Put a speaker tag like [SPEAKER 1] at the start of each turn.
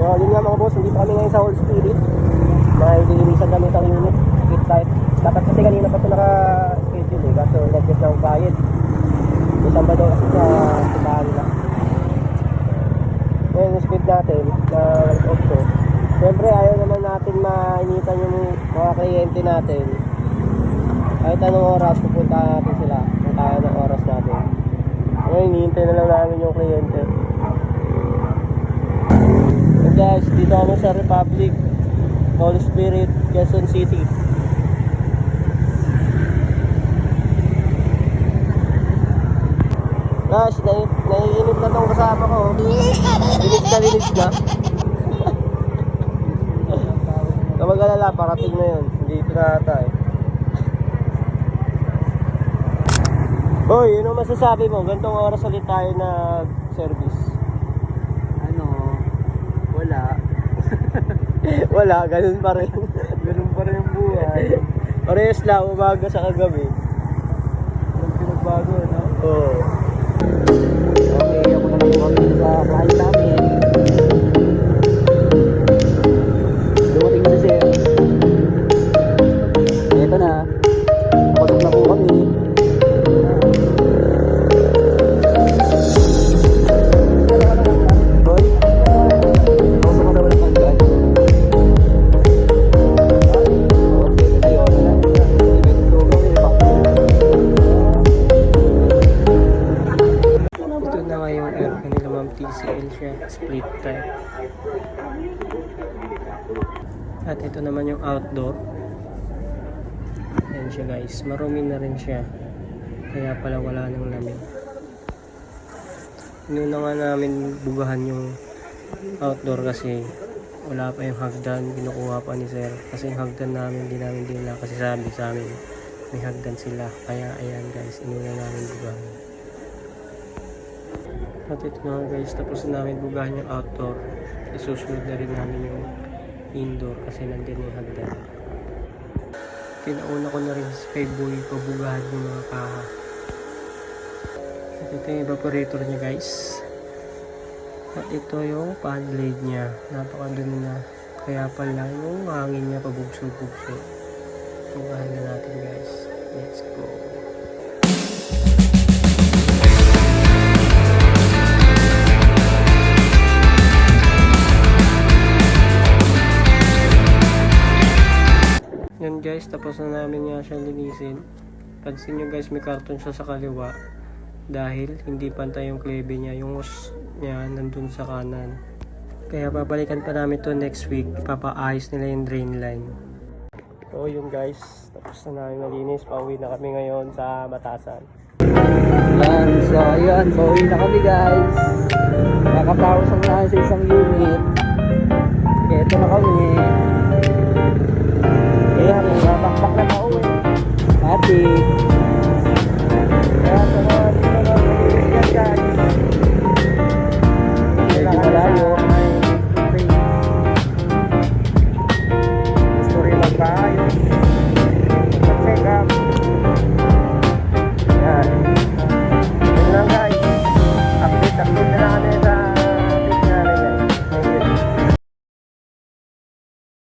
[SPEAKER 1] So yun nga mga boss, hindi pa kami ngayon sa All Spirit. Nililinisan kami sa unit, speed type. Dapat kasi kanina pa ito naka-schedule eh, kaso nag-get na ang bayad. Isang ba daw kasi sa simbahan nila. Ngayon yung speed natin na auto. Siyempre ayaw naman natin mainitan yung mga kliyente natin. Kahit anong oras pupunta natin sila kung kaya ng oras natin. Ngayon hinihintay na lang namin yung kliyente. And guys, dito kami sa Republic, All Spirit, Quezon City. Guys, naiinip na tong kasama ko. Linis na. Kapag alala, parating na yun. Dito na ata eh. Hoy, yun ang masasabi mo. Gantong oras ulit tayo nag-service.
[SPEAKER 2] Ano, wala.
[SPEAKER 1] Wala, ganun pa rin.
[SPEAKER 2] Ganun pa rin ang buhay.
[SPEAKER 1] Parehas lang, umaga sa kagabi.
[SPEAKER 2] Walang pinagbago, no?
[SPEAKER 1] Oo.
[SPEAKER 2] Okay, ako na lang kami sa client namin. Dumating na siya. Ito na. Pasok na po kami. Hoy. Pasok na wala kang guard. Okay, ayun na.
[SPEAKER 1] Ito na nga yung aircon nila ma'am, TCL siya, split type. At ito naman yung outdoor. Ayan siya guys, marumi na rin siya. Kaya pala wala nang lamig. Inuna nga namin bugahan yung outdoor kasi wala pa yung hagdan, binukuha pa ni sir. Kasi yung hagdan namin, di namin dinala kasi sabi sa amin may hagdan sila. Kaya ayan guys, inuna namin bugahan. At ito na guys, tapos na namin bugahan yung outdoor. Isusunod na rin namin yung indoor kasi nandun yung hagdan. Pinauna ko na rin sa Payboy pabugahan yung mga kaha. At ito yung evaporator niya guys. At ito yung fan blade niya. Napakadumi na. Kaya pala yung hangin niya pabugso-bugso. Bugahan na natin guys. Let's go. Yan guys, tapos na namin nga siyang linisin. Pansin nyo guys, may karton siya sa kaliwa dahil hindi pantay yung klebe niya, yung hose niya nandun sa kanan. Kaya babalikan pa namin to next week. Ipapaayos nila yung drain line. So yun guys, tapos na namin malinis. Pauwi na kami ngayon sa Matasan.
[SPEAKER 2] Yan, so ayun, pauwi na kami guys. Nakapawos ang namin sa isang unit. Kaya ito na kami. Ayan, nakakbak na pauwi. Ate.